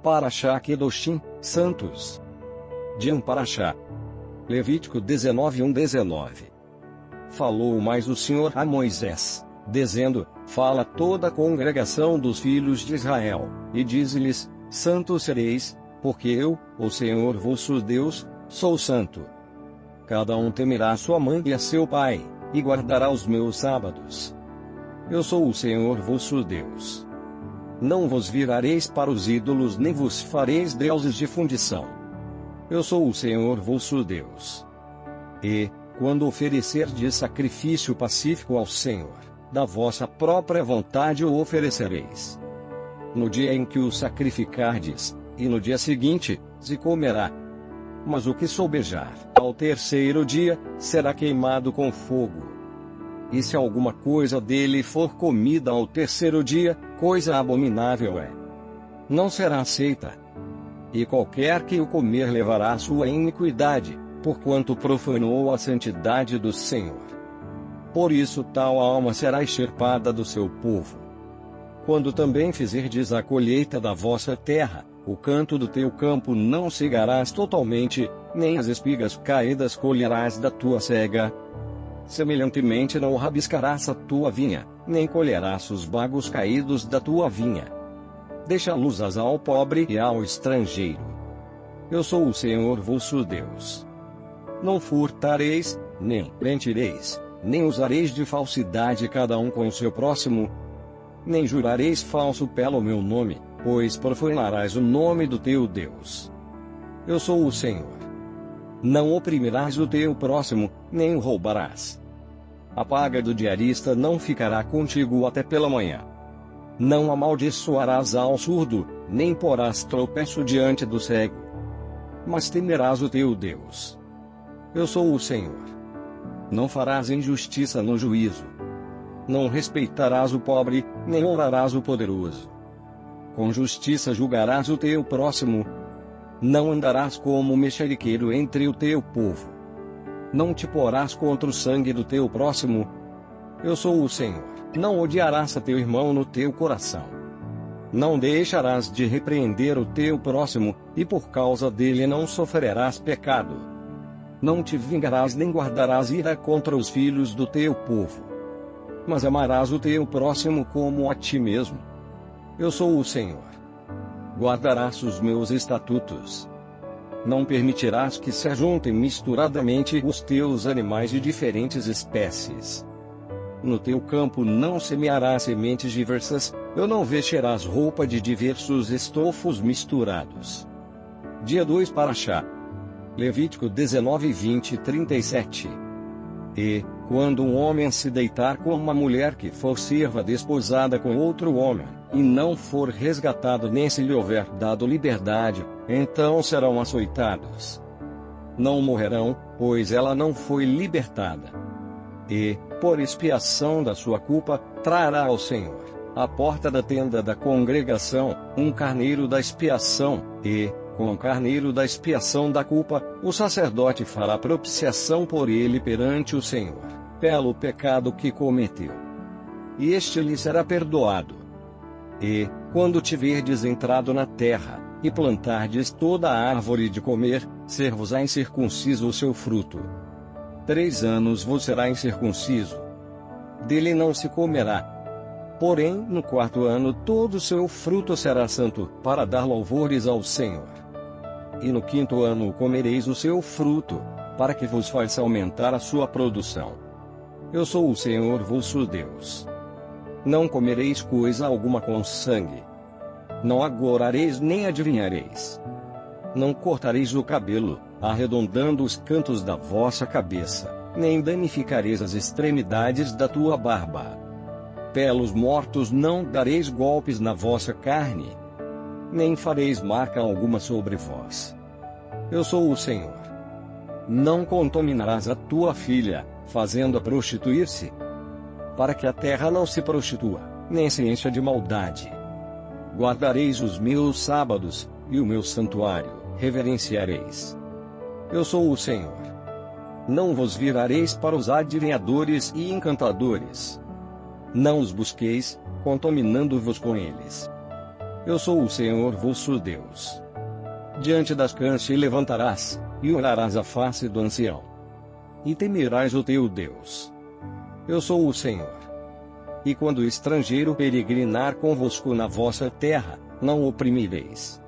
Parashá Kedoshim, santos. Din Parashá. Levítico 19:19. Falou mais o Senhor a Moisés, dizendo: Fala toda a congregação dos filhos de Israel, e dize-lhes: Santos sereis, porque eu, o Senhor vosso Deus, sou santo. Cada um temerá sua mãe e a seu pai, e guardará os meus sábados. Eu sou o Senhor vosso Deus. Não vos virareis para os ídolos nem vos fareis deuses de fundição. Eu sou o Senhor vosso Deus. E, quando oferecerdes sacrifício pacífico ao Senhor, da vossa própria vontade o oferecereis. No dia em que o sacrificardes, e no dia seguinte, se comerá. Mas o que sobejar, ao terceiro dia, será queimado com fogo. E se alguma coisa dele for comida ao terceiro dia, coisa abominável é. Não será aceita. E qualquer que o comer levará a sua iniquidade, porquanto profanou a santidade do Senhor. Por isso tal alma será extirpada do seu povo. Quando também fizerdes a colheita da vossa terra, o canto do teu campo não cegarás totalmente, nem as espigas caídas colherás da tua cega. Semelhantemente não rabiscarás a tua vinha, nem colherás os bagos caídos da tua vinha. Deixa-los ao pobre e ao estrangeiro. Eu sou o Senhor vosso Deus. Não furtareis, nem mentireis, nem usareis de falsidade cada um com o seu próximo, nem jurareis falso pelo meu nome, pois profanarás o nome do teu Deus. Eu sou o Senhor. Não oprimirás o teu próximo, nem o roubarás. A paga do diarista não ficará contigo até pela manhã. Não amaldiçoarás ao surdo, nem porás tropeço diante do cego. Mas temerás o teu Deus. Eu sou o Senhor. Não farás injustiça no juízo. Não respeitarás o pobre, nem honrarás o poderoso. Com justiça julgarás o teu próximo. Não andarás como mexeriqueiro entre o teu povo. Não te porás contra o sangue do teu próximo. Eu sou o Senhor. Não odiarás a teu irmão no teu coração. Não deixarás de repreender o teu próximo, e por causa dele não sofrerás pecado. Não te vingarás nem guardarás ira contra os filhos do teu povo. Mas amarás o teu próximo como a ti mesmo. Eu sou o Senhor. Guardarás os meus estatutos. Não permitirás que se ajuntem misturadamente os teus animais de diferentes espécies. No teu campo não semearás sementes diversas, não vestirás roupa de diversos estofos misturados. Dia 2 Parashá. Levítico 19, 20 e 37. E, quando um homem se deitar com uma mulher que for serva desposada com outro homem, e não for resgatado nem se lhe houver dado liberdade, então serão açoitados. Não morrerão, pois ela não foi libertada. E, por expiação da sua culpa, trará ao Senhor, à porta da tenda da congregação, um carneiro da expiação, e, com o carneiro da expiação da culpa, o sacerdote fará propiciação por ele perante o Senhor, pelo pecado que cometeu. E este lhe será perdoado. E, quando tiverdes entrado na terra, e plantardes toda a árvore de comer, ser-vos-á incircunciso o seu fruto. 3 anos vos será incircunciso. Dele não se comerá. Porém, no 4º ano todo o seu fruto será santo, para dar louvores ao Senhor. E no 5º ano comereis o seu fruto, para que vos faça aumentar a sua produção. Eu sou o Senhor vosso Deus. Não comereis coisa alguma com sangue. Não agorareis nem adivinhareis. Não cortareis o cabelo, arredondando os cantos da vossa cabeça, nem danificareis as extremidades da tua barba. Pelos mortos não dareis golpes na vossa carne, nem fareis marca alguma sobre vós. Eu sou o Senhor. Não contaminarás a tua filha, fazendo-a prostituir-se, para que a terra não se prostitua, nem se encha de maldade. Guardareis os meus sábados, e o meu santuário reverenciareis. Eu sou o Senhor. Não vos virareis para os adivinhadores e encantadores. Não os busqueis, contaminando-vos com eles. Eu sou o Senhor vosso Deus. Diante das cãs te levantarás, e olharás a face do ancião. E temerás o teu Deus. Eu sou o Senhor. E quando o estrangeiro peregrinar convosco na vossa terra, não o oprimireis.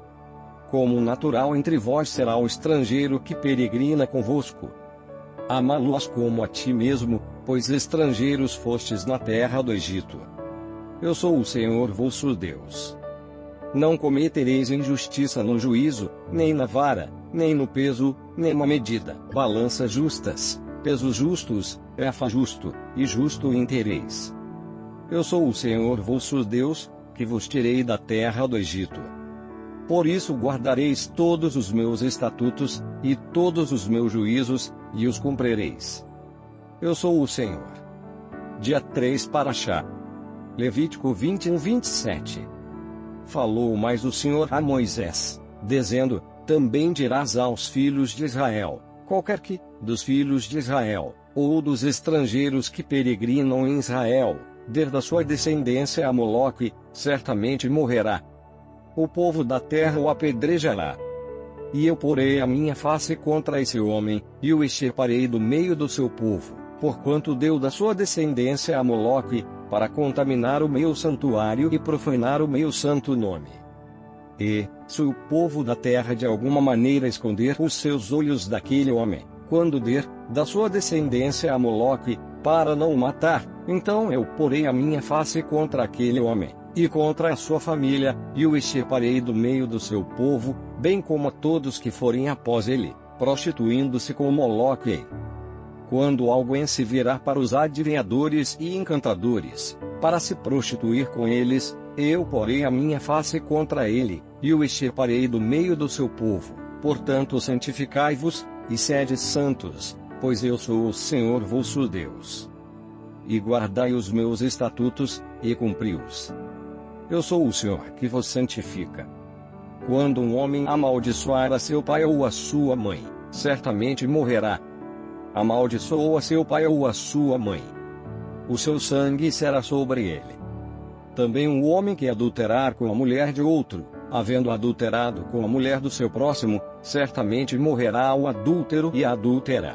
Como natural entre vós será o estrangeiro que peregrina convosco. Amá-lo-ás como a ti mesmo, pois estrangeiros fostes na terra do Egito. Eu sou o Senhor vosso Deus. Não cometereis injustiça no juízo, nem na vara, nem no peso, nem na medida. Balanças justas, pesos justos, efa justo, e justo intereis. Eu sou o Senhor vosso Deus, que vos tirei da terra do Egito. Por isso guardareis todos os meus estatutos, e todos os meus juízos, e os cumprireis. Eu sou o Senhor. Dia 3 Parashá. Levítico 21-27. Falou mais o Senhor a Moisés, dizendo: Também dirás aos filhos de Israel: qualquer que, dos filhos de Israel, ou dos estrangeiros que peregrinam em Israel, der da sua descendência a Moloque, certamente morrerá. O povo da terra o apedrejará. E eu porei a minha face contra esse homem, e o extirparei do meio do seu povo, porquanto deu da sua descendência a Moloque, para contaminar o meu santuário e profanar o meu santo nome. E, se o povo da terra de alguma maneira esconder os seus olhos daquele homem, quando der da sua descendência a Moloque, para não o matar, então eu porei a minha face contra aquele homem, e contra a sua família, e o extirparei do meio do seu povo, bem como a todos que forem após ele, prostituindo-se com Moloque. Quando alguém se virar para os adivinhadores e encantadores, para se prostituir com eles, eu porei a minha face contra ele, e o extirparei do meio do seu povo. Portanto santificai-vos, e sede santos, pois eu sou o Senhor vosso Deus. E guardai os meus estatutos, e cumpri-os. Eu sou o Senhor que vos santifica. Quando um homem amaldiçoar a seu pai ou a sua mãe, certamente morrerá. Amaldiçoou a seu pai ou a sua mãe. O seu sangue será sobre ele. Também um homem que adulterar com a mulher de outro, havendo adulterado com a mulher do seu próximo, certamente morrerá o adúltero e a adúltera.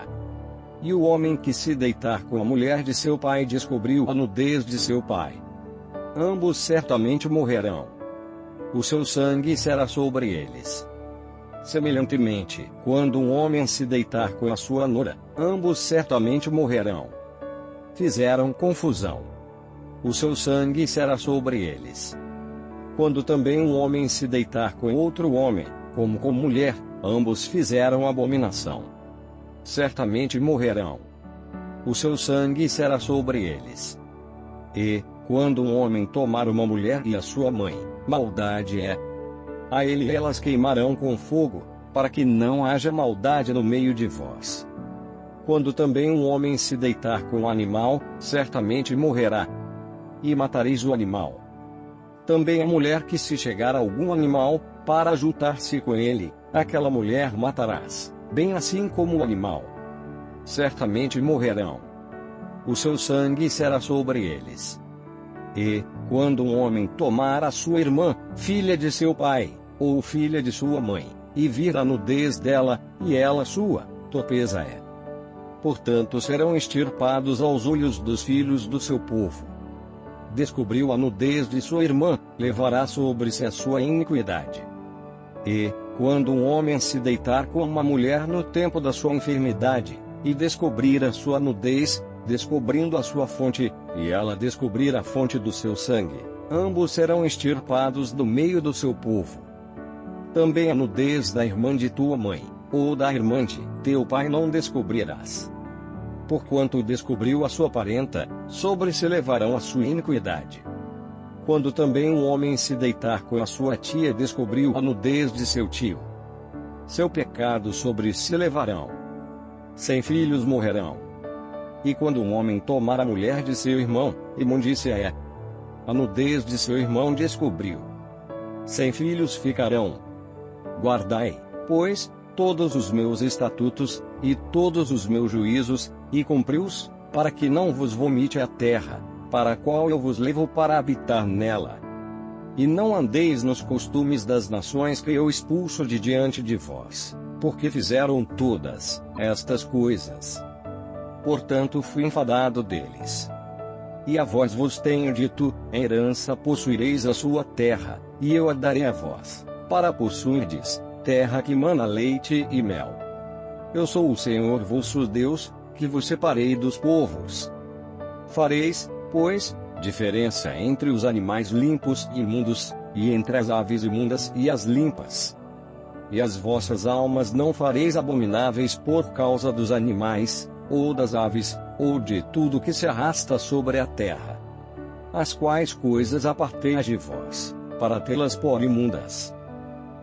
E o homem que se deitar com a mulher de seu pai descobriu a nudez de seu pai. Ambos certamente morrerão. O seu sangue será sobre eles. Semelhantemente, quando um homem se deitar com a sua nora, ambos certamente morrerão. Fizeram confusão. O seu sangue será sobre eles. Quando também um homem se deitar com outro homem, como com mulher, ambos fizeram abominação. Certamente morrerão. O seu sangue será sobre eles. E, quando um homem tomar uma mulher e a sua mãe, maldade é. A ele elas queimarão com fogo, para que não haja maldade no meio de vós. Quando também um homem se deitar com um animal, certamente morrerá. E matareis o animal. Também a mulher que se chegar a algum animal, para juntar-se com ele, aquela mulher matarás, bem assim como o animal. Certamente morrerão. O seu sangue será sobre eles. E, quando um homem tomar a sua irmã, filha de seu pai, ou filha de sua mãe, e vir a nudez dela, e ela sua, torpeza é. Portanto serão extirpados aos olhos dos filhos do seu povo. Descobriu a nudez de sua irmã, levará sobre si a sua iniquidade. E, quando um homem se deitar com uma mulher no tempo da sua enfermidade, e descobrir a sua nudez, descobrindo a sua fonte, e ela descobrir a fonte do seu sangue, ambos serão extirpados do meio do seu povo. Também a nudez da irmã de tua mãe, ou da irmã de teu pai não descobrirás. Porquanto descobriu a sua parenta, sobre se levarão a sua iniquidade. Quando também um homem se deitar com a sua tia descobriu a nudez de seu tio. Seu pecado sobre se levarão. Sem filhos morrerão. E quando um homem tomar a mulher de seu irmão, imundícia é. A nudez de seu irmão descobriu. Sem filhos ficarão. Guardai, pois, todos os meus estatutos, e todos os meus juízos, e cumpri-os, para que não vos vomite a terra, para a qual eu vos levo para habitar nela. e não andeis nos costumes das nações que eu expulso de diante de vós, porque fizeram todas estas coisas. Portanto fui enfadado deles. E a vós vos tenho dito, em herança possuireis a sua terra, e eu a darei a vós, para possuirdes, terra que mana leite e mel. Eu sou o Senhor vosso Deus, que vos separei dos povos. Fareis, pois, diferença entre os animais limpos e imundos, e entre as aves imundas e as limpas. E as vossas almas não fareis abomináveis por causa dos animais, ou das aves, ou de tudo que se arrasta sobre a terra. As quais coisas apartei de vós, para tê-las por imundas.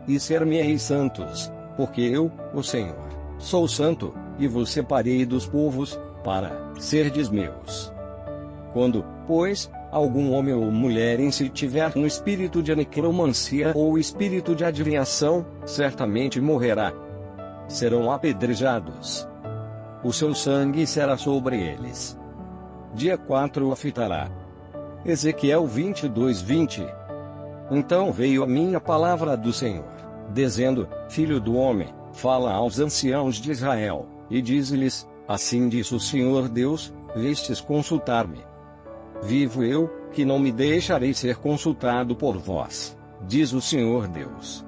E ser-me-eis santos, porque eu, o Senhor, sou santo, e vos separei dos povos, para serdes meus. Quando, pois, algum homem ou mulher em si tiver um espírito de necromancia ou espírito de adivinhação, certamente morrerá. Serão apedrejados. O seu sangue será sobre eles. Dia 4 a fitará. Ezequiel 22:20. Então veio a minha palavra do Senhor, dizendo: Filho do homem, fala aos anciãos de Israel, e dize-lhes: Assim diz o Senhor Deus, vestes consultar-me. Vivo eu, que não me deixarei ser consultado por vós, diz o Senhor Deus.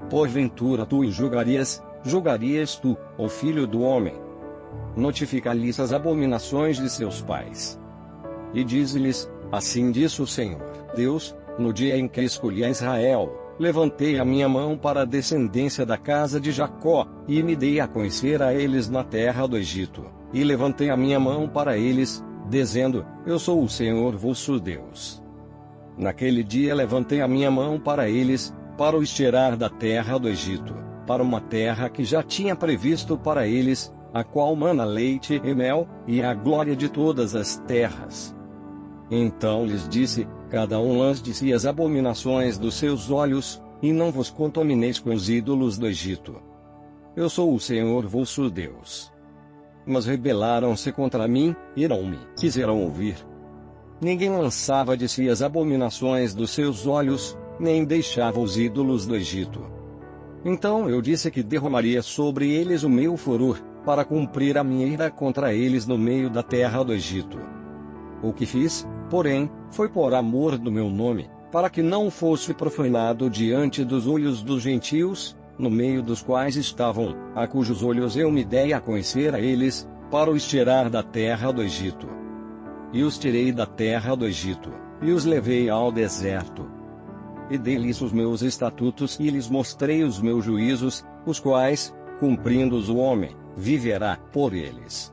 Porventura tu julgarias tu, ó filho do homem? Notifica-lhes as abominações de seus pais. E dize-lhes: Assim diz o Senhor Deus, no dia em que escolhi a Israel, levantei a minha mão para a descendência da casa de Jacó, e me dei a conhecer a eles na terra do Egito, e levantei a minha mão para eles, dizendo: Eu sou o Senhor vosso Deus. Naquele dia levantei a minha mão para eles, para os tirar da terra do Egito, para uma terra que já tinha previsto para eles, a qual mana leite e mel, e a glória de todas as terras. Então lhes disse: Cada um lance de si as abominações dos seus olhos, e não vos contamineis com os ídolos do Egito. Eu sou o Senhor vosso Deus. Mas rebelaram-se contra mim, e não me quiseram ouvir. Ninguém lançava de si as abominações dos seus olhos, nem deixava os ídolos do Egito. Então eu disse que derramaria sobre eles o meu furor, para cumprir a minha ira contra eles no meio da terra do Egito. O que fiz, porém, foi por amor do meu nome, para que não fosse profanado diante dos olhos dos gentios, no meio dos quais estavam, a cujos olhos eu me dei a conhecer a eles, para os tirar da terra do Egito. E os tirei da terra do Egito, e os levei ao deserto. E dei-lhes os meus estatutos e lhes mostrei os meus juízos, os quais, cumprindo-os o homem, viverá por eles.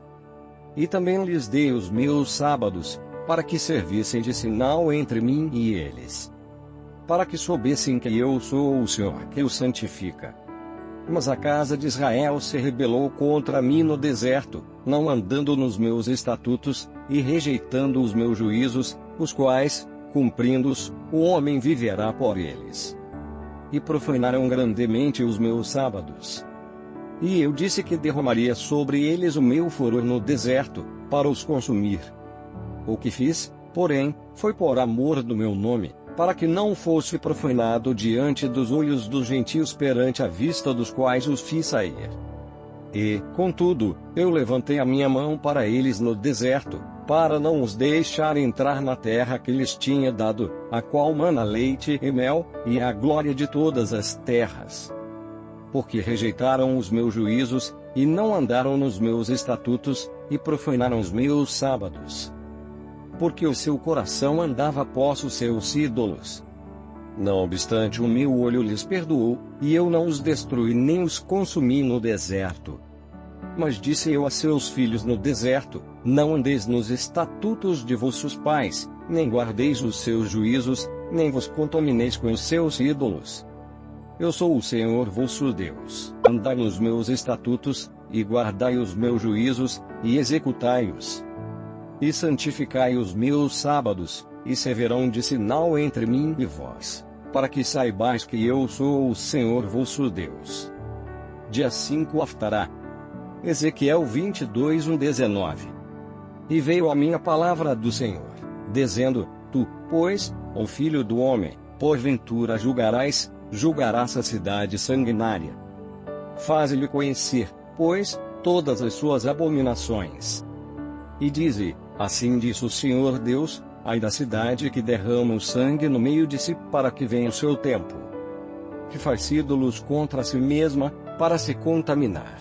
E também lhes dei os meus sábados, para que servissem de sinal entre mim e eles. Para que soubessem que eu sou o Senhor que os santifica. Mas a casa de Israel se rebelou contra mim no deserto, não andando nos meus estatutos, e rejeitando os meus juízos, os quais, cumprindo-os, o homem viverá por eles. E profanaram grandemente os meus sábados. E eu disse que derramaria sobre eles o meu furor no deserto, para os consumir. O que fiz, porém, foi por amor do meu nome, para que não fosse profanado diante dos olhos dos gentios perante a vista dos quais os fiz sair. E, contudo, eu levantei a minha mão para eles no deserto, para não os deixar entrar na terra que lhes tinha dado, a qual mana leite e mel, e a glória de todas as terras. Porque rejeitaram os meus juízos, e não andaram nos meus estatutos, e profanaram os meus sábados. Porque o seu coração andava após os seus ídolos. Não obstante, o meu olho lhes perdoou, e eu não os destruí nem os consumi no deserto. Mas disse eu a seus filhos no deserto: Não andeis nos estatutos de vossos pais, nem guardeis os seus juízos, nem vos contamineis com os seus ídolos. Eu sou o Senhor vosso Deus. Andai nos meus estatutos, e guardai os meus juízos, e executai-os. E santificai os meus sábados, e servirão de sinal entre mim e vós, para que saibais que eu sou o Senhor vosso Deus. Dia 5 Aftará. Ezequiel 22:19. E veio a minha palavra do Senhor, dizendo: Tu, pois, ó filho do homem, Porventura julgarás a cidade sanguinária. Faze-lhe conhecer, pois, todas as suas abominações. E dize: assim diz o Senhor Deus, ai da cidade que derrama o sangue no meio de si, para que venha o seu tempo. Que faz ídolos contra si mesma, para se contaminar.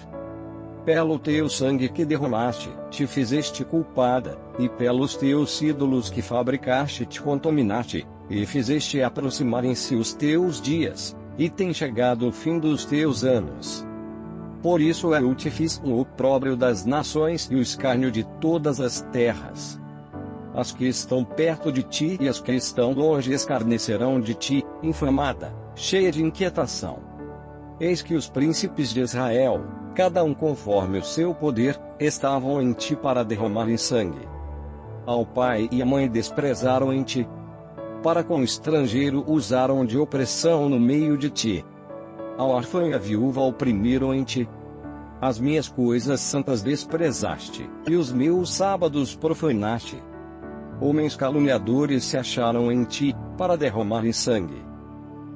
Pelo teu sangue que derramaste, te fizeste culpada, e pelos teus ídolos que fabricaste te contaminaste, e fizeste aproximarem-se os teus dias, e tem chegado o fim dos teus anos. Por isso eu te fiz o opróbrio das nações e o escárnio de todas as terras. As que estão perto de ti e as que estão longe escarnecerão de ti, infamada, cheia de inquietação. Eis que os príncipes de Israel, cada um conforme o seu poder, estavam em ti para derramarem sangue. Ao pai e à mãe desprezaram em ti. Para com o estrangeiro usaram de opressão no meio de ti. Ao órfão e à viúva oprimiram em ti. As minhas coisas santas desprezaste, e os meus sábados profanaste. Homens caluniadores se acharam em ti, para derramarem sangue.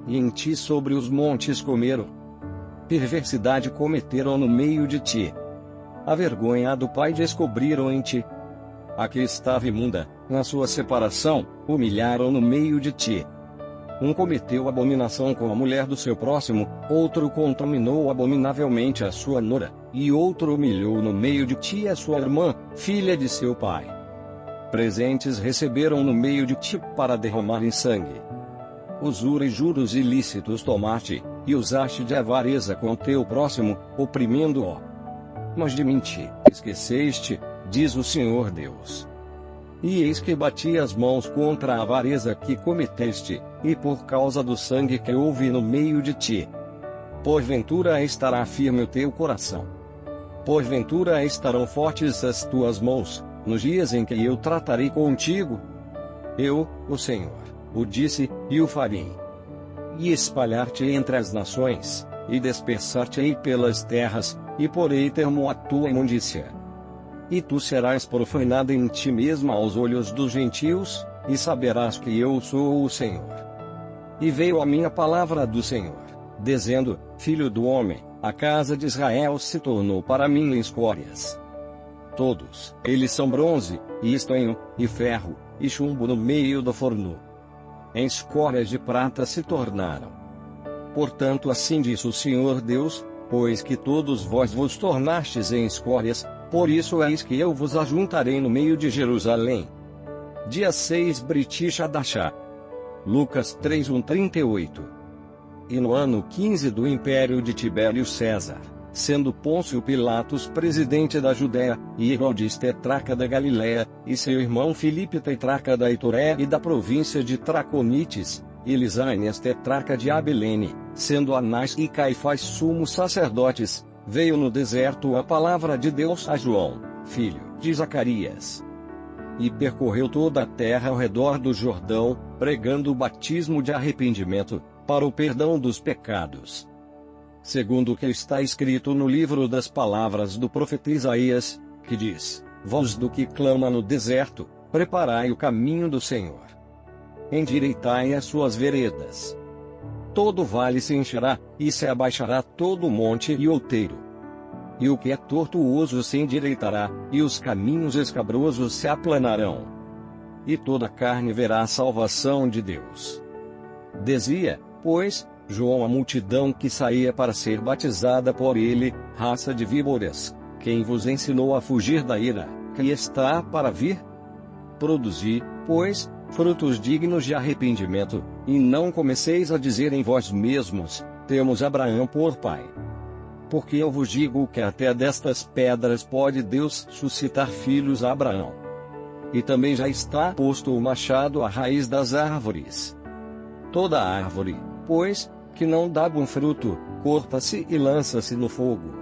E em ti sobre os montes comeram. Perversidade cometeram no meio de ti. A vergonha do pai descobriram em ti. A que estava imunda, na sua separação, humilharam no meio de ti. Um cometeu abominação com a mulher do seu próximo, outro contaminou abominavelmente a sua nora, e outro humilhou no meio de ti a sua irmã, filha de seu pai. Presentes receberam no meio de ti para derramarem sangue. Usura e juros ilícitos tomaste, e usaste de avareza com teu próximo, oprimindo-o. Mas de mim te esqueceste, diz o Senhor Deus. E eis que bati as mãos contra a avareza que cometeste, e por causa do sangue que houve no meio de ti. Porventura estará firme o teu coração. Porventura estarão fortes as tuas mãos, nos dias em que eu tratarei contigo. Eu, o Senhor, o disse, e o farei. E espalhar-te entre as nações, e dispersar-te-ei pelas terras, e porei termo à tua imundícia. E tu serás profanada em ti mesma aos olhos dos gentios, e saberás que eu sou o Senhor. E veio a minha palavra do Senhor, dizendo: Filho do homem, a casa de Israel se tornou para mim escórias. Todos eles são bronze, e estanho, e ferro, e chumbo no meio do forno. Em escórias de prata se tornaram. Portanto, assim diz o Senhor Deus: pois que todos vós vos tornastes em escórias, por isso eis que eu vos ajuntarei no meio de Jerusalém. Dia 6 British Hadashah. Lucas 3:38. E no ano 15 do império de Tibério César, sendo Pôncio Pilatos presidente da Judéia, e Herodes tetrarca da Galiléia, e seu irmão Filipe tetrarca da Ituré e da província de Traconites, e Lisânias tetrarca de Abilene, sendo Anás e Caifás sumos sacerdotes, veio no deserto a palavra de Deus a João, filho de Zacarias. E percorreu toda a terra ao redor do Jordão, pregando o batismo de arrependimento, para o perdão dos pecados. Segundo o que está escrito no livro das palavras do profeta Isaías, que diz: voz do que clama no deserto, preparai o caminho do Senhor. Endireitai as suas veredas. Todo vale se encherá, e se abaixará todo monte e outeiro. E o que é tortuoso se endireitará, e os caminhos escabrosos se aplanarão. E toda carne verá a salvação de Deus. Dizia, pois, João à multidão que saía para ser batizada por ele: raça de víboras, quem vos ensinou a fugir da ira, que está para vir? Produzi, pois, frutos dignos de arrependimento, e não comeceis a dizer em vós mesmos: temos Abraão por pai. Porque eu vos digo que até destas pedras pode Deus suscitar filhos a Abraão. E também já está posto o machado à raiz das árvores. Toda árvore, pois, que não dá bom fruto, corta-se e lança-se no fogo.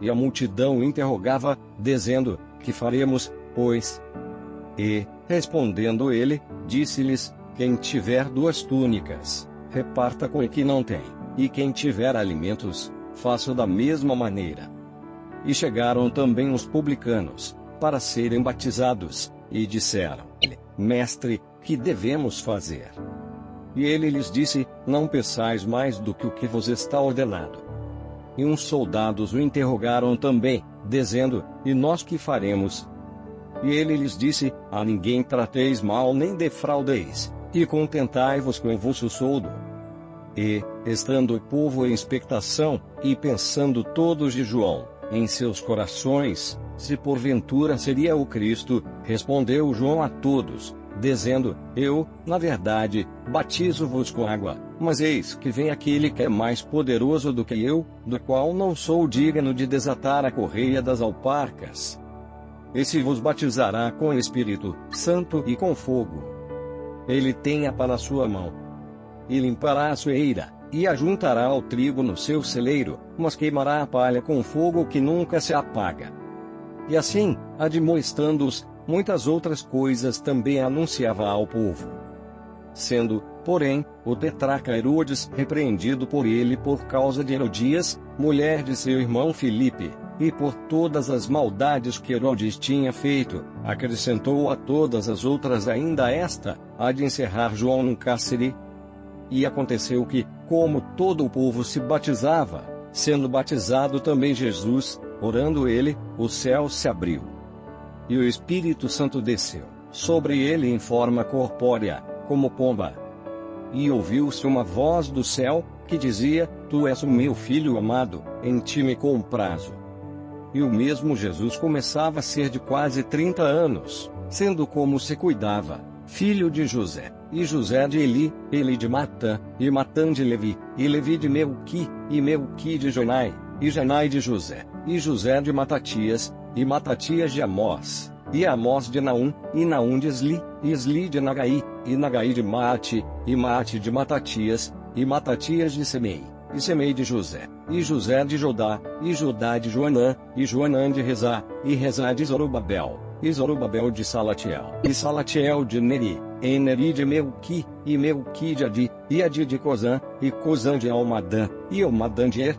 E a multidão interrogava, dizendo: que faremos, pois? E, respondendo ele, disse-lhes: quem tiver 2 túnicas, reparta com o que não tem, e quem tiver alimentos, faça da mesma maneira. E chegaram também os publicanos, para serem batizados, e disseram: Mestre, que devemos fazer? E ele lhes disse: Não peçais mais do que o que vos está ordenado. E uns soldados o interrogaram também, dizendo: E nós que faremos? E ele lhes disse: A ninguém trateis mal nem defraudeis, e contentai-vos com o vosso soldo. E, estando o povo em expectação, e pensando todos de João, em seus corações, se porventura seria o Cristo, respondeu João a todos, dizendo: Eu, na verdade, batizo-vos com água, mas eis que vem aquele que é mais poderoso do que eu, do qual não sou digno de desatar a correia das alparcas. Esse vos batizará com Espírito Santo e com fogo. Ele tem a pá na sua mão, e limpará a sua eira, e ajuntará o trigo no seu celeiro, mas queimará a palha com fogo que nunca se apaga. E assim, admoestando-os, muitas outras coisas também anunciava ao povo. Sendo, porém, o tetrarca Herodes repreendido por ele por causa de Herodias, mulher de seu irmão Filipe, e por todas as maldades que Herodes tinha feito, acrescentou a todas as outras ainda esta, a de encerrar João no cárcere. E aconteceu que, como todo o povo se batizava, sendo batizado também Jesus, orando ele, o céu se abriu. E o Espírito Santo desceu sobre ele em forma corpórea, como pomba. E ouviu-se uma voz do céu, que dizia: Tu és o meu filho amado, em ti me comprazo. E o mesmo Jesus começava a ser de quase 30 anos, sendo como se cuidava, filho de José, e José de Eli, Eli de Matã, e Matã de Levi, e Levi de Melqui, e Melqui de Jonai, e Jonai de José, e José de Matatias, e Matatias de Amós, e Amós de Naum, e Naum de Esli, e Esli de Nagai, e Nagai de Maate, e Maate de Matatias, e Matatias de Semei, e Semei de José, e José de Jodá, e Jodá de Joanã, e Joanã de Rezá, e Rezá de Zorobabel, e Zorobabel de Salatiel, e Salatiel de Neri, e Neri de Melqui, e Melqui de Adi, e Adi de Cozã, e Cozã de Almadã, e Almadã de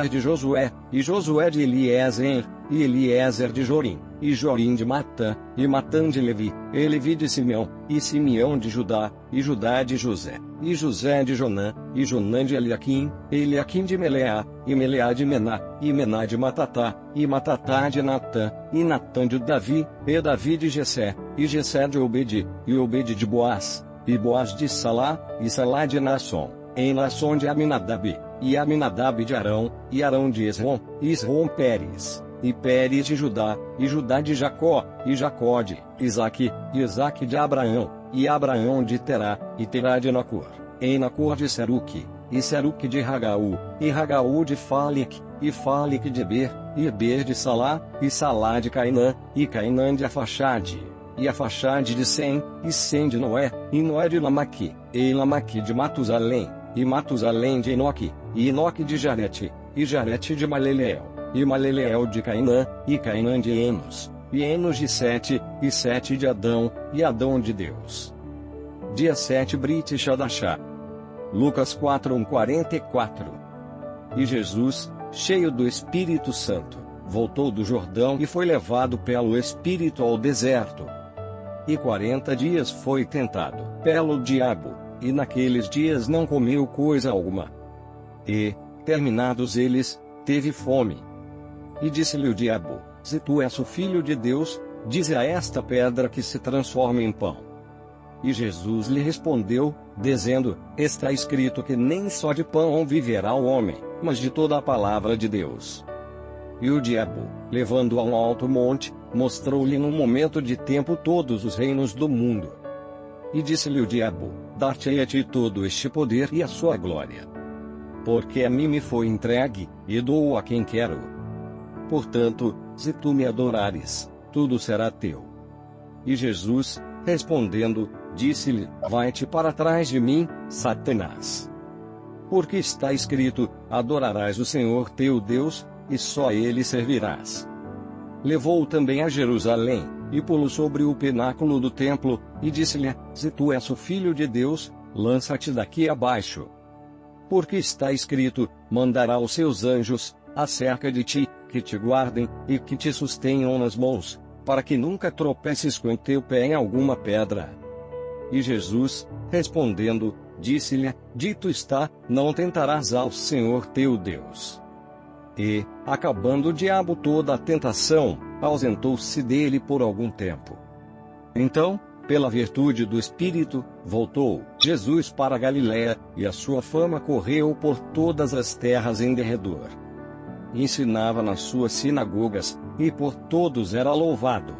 de Josué, e Josué de Eliezer, e Eliezer de Jorim, e Jorim de Matã, e Matã de Levi, e Levi de Simeão, e Simeão de Judá, e Judá de José, e José de Jonã, e Jonã de Eliaquim, e Eliaquim de Meleá, e Meleá de Mená, e Mená de Matatá, e Matatá de Natã, e Natã de Davi, e Davi de Jessé, e Jessé de Obede, e Obede de Boaz, e Boaz de Salá, e Salá de Nasson, e Nasson de Aminadab, e Aminadab de Arão, e Arão de Esrom, e Esrom Pérez, e Pérez de Judá, e Judá de Jacó, e Jacó de Isaque, e Isaque de Abraão, e Abraão de Terá, e Terá de Nacor, e Nacor de Seruque, e Seruque de Ragaú, e Ragaú de Falic, e Falic de Eber, e Eber de Salá, e Salá de Cainã, e Cainã de Afaxade, e Afaxade de Sem, e Sem de Noé, e Noé de Lamaque, e Lamaque de Matusalém, e Matusalém de Enoque, e Enoque de Jarete, e Jarete de Maleleel, e Maleleel de Cainã, e Cainã de Enos, e Enos de Sete, e Sete de Adão, e Adão de Deus. Dia 7 Brit Shadachá. Lucas 4:44. E Jesus, cheio do Espírito Santo, voltou do Jordão e foi levado pelo Espírito ao deserto. E 40 dias foi tentado pelo diabo, e naqueles dias não comeu coisa alguma. E, terminados eles, teve fome. E disse-lhe o diabo: Se tu és o Filho de Deus, dize a esta pedra que se transforme em pão. E Jesus lhe respondeu, dizendo: Está escrito que nem só de pão viverá o homem, mas de toda a palavra de Deus. E o diabo, levando-o a um alto monte, mostrou-lhe num momento de tempo todos os reinos do mundo. E disse-lhe o diabo: Dar-te-ei a ti todo este poder e a sua glória. Porque a mim me foi entregue, e dou-o a quem quero. Portanto, se tu me adorares, tudo será teu. E Jesus, respondendo, disse-lhe: Vai-te para trás de mim, Satanás. Porque está escrito: Adorarás o Senhor teu Deus, e só a ele servirás. Levou-o também a Jerusalém, e pô-lo sobre o pináculo do templo, e disse-lhe: Se tu és o Filho de Deus, lança-te daqui abaixo. Porque está escrito: Mandará os seus anjos acerca de ti, que te guardem, e que te sustenham nas mãos, para que nunca tropeces com teu pé em alguma pedra. E Jesus, respondendo, disse-lhe: dito está, não tentarás ao Senhor teu Deus. E, acabando o diabo toda a tentação, ausentou-se dele por algum tempo. Então, pela virtude do Espírito, voltou Jesus para a Galiléia, e a sua fama correu por todas as terras em derredor. Ensinava nas suas sinagogas, e por todos era louvado.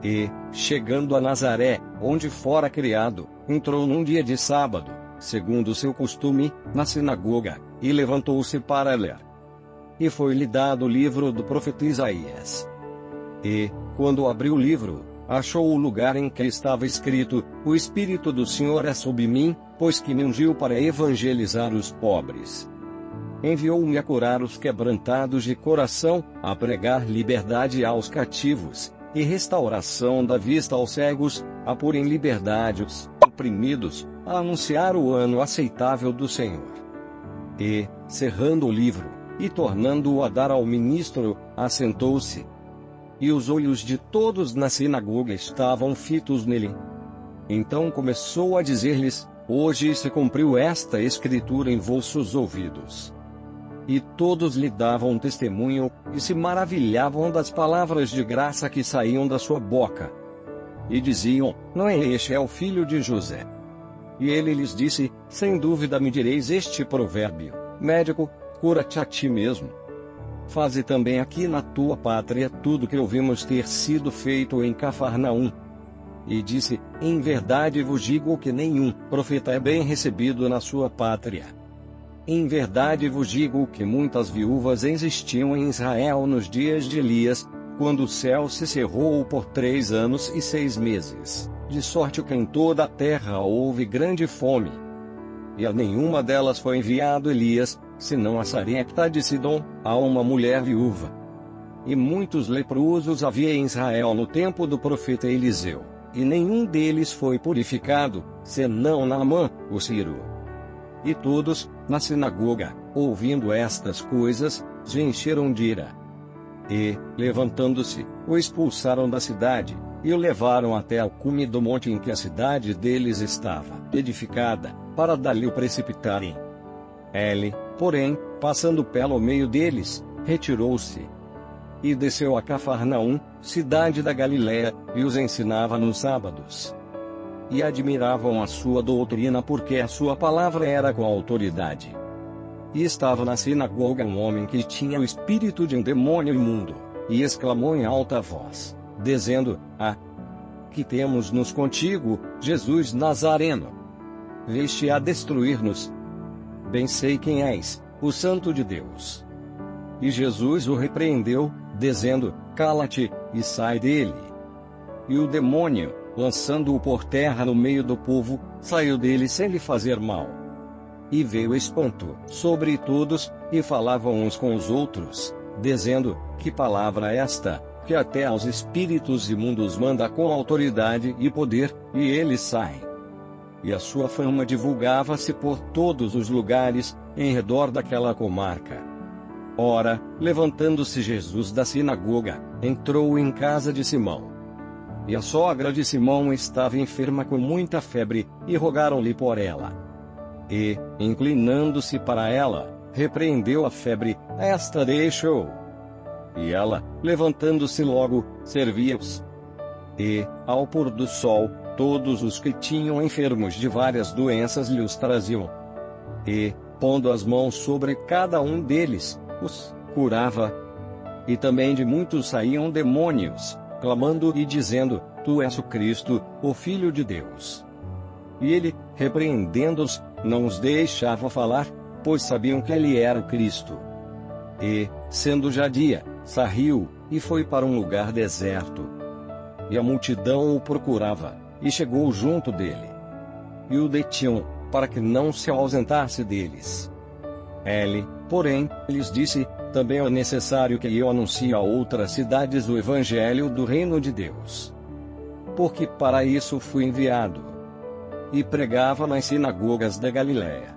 E, chegando a Nazaré, onde fora criado, entrou num dia de sábado, segundo o seu costume, na sinagoga, e levantou-se para ler. E foi-lhe dado o livro do profeta Isaías. E, quando abriu o livro, achou o lugar em que estava escrito: O Espírito do Senhor é sobre mim, pois que me ungiu para evangelizar os pobres. Enviou-me a curar os quebrantados de coração, a pregar liberdade aos cativos, e restauração da vista aos cegos, a pôr em liberdade os oprimidos, a anunciar o ano aceitável do Senhor. E, cerrando o livro, e tornando-o a dar ao ministro, assentou-se. E os olhos de todos na sinagoga estavam fitos nele. Então começou a dizer-lhes: Hoje se cumpriu esta escritura em vossos ouvidos. E todos lhe davam testemunho, e se maravilhavam das palavras de graça que saíam da sua boca. E diziam: Não é este o filho de José? E ele lhes disse: Sem dúvida me direis este provérbio: Médico, cura-te a ti mesmo. Faze também aqui na tua pátria tudo que ouvimos ter sido feito em Cafarnaum. E disse: Em verdade vos digo que nenhum profeta é bem recebido na sua pátria. Em verdade vos digo que muitas viúvas existiam em Israel nos dias de Elias, quando o céu se cerrou por 3 anos e 6 meses, de sorte que em toda a terra houve grande fome. E a nenhuma delas foi enviado Elias, senão a Sarepta de Sidom, a uma mulher viúva. E muitos leprosos havia em Israel no tempo do profeta Eliseu, e nenhum deles foi purificado, senão Naamã, o sírio. E todos, na sinagoga, ouvindo estas coisas, se encheram de ira. E, levantando-se, o expulsaram da cidade, e o levaram até ao cume do monte em que a cidade deles estava edificada, para dali o precipitarem. Ele, porém, passando pelo meio deles, retirou-se. E desceu a Cafarnaum, cidade da Galiléia, e os ensinava nos sábados. E admiravam a sua doutrina porque a sua palavra era com autoridade. E estava na sinagoga um homem que tinha o espírito de um demônio imundo, e exclamou em alta voz, dizendo: que temos-nos contigo, Jesus Nazareno? Veste a destruir-nos? Bem sei quem és, o Santo de Deus. E Jesus o repreendeu, dizendo: Cala-te, e sai dele. E o demônio, lançando-o por terra no meio do povo, saiu dele sem lhe fazer mal. E veio espanto sobre todos, e falavam uns com os outros, dizendo: Que palavra é esta, que até aos espíritos imundos manda com autoridade e poder, e eles saem. E a sua fama divulgava-se por todos os lugares, em redor daquela comarca. Ora, levantando-se Jesus da sinagoga, entrou em casa de Simão. E a sogra de Simão estava enferma com muita febre, e rogaram-lhe por ela. E, inclinando-se para ela, repreendeu a febre, esta deixou. E ela, levantando-se logo, servia-os. E, ao pôr do sol, todos os que tinham enfermos de várias doenças lhe os traziam. E, pondo as mãos sobre cada um deles, os curava. E também de muitos saíam demônios, clamando e dizendo: Tu és o Cristo, o Filho de Deus. E ele, repreendendo-os, não os deixava falar, pois sabiam que ele era o Cristo. E, sendo já dia, saiu, e foi para um lugar deserto. E a multidão o procurava, e chegou junto dele. E o detinham, para que não se ausentasse deles. Ele, porém, lhes disse: Também é necessário que eu anuncie a outras cidades o evangelho do reino de Deus. Porque para isso fui enviado. E pregava nas sinagogas da Galiléia,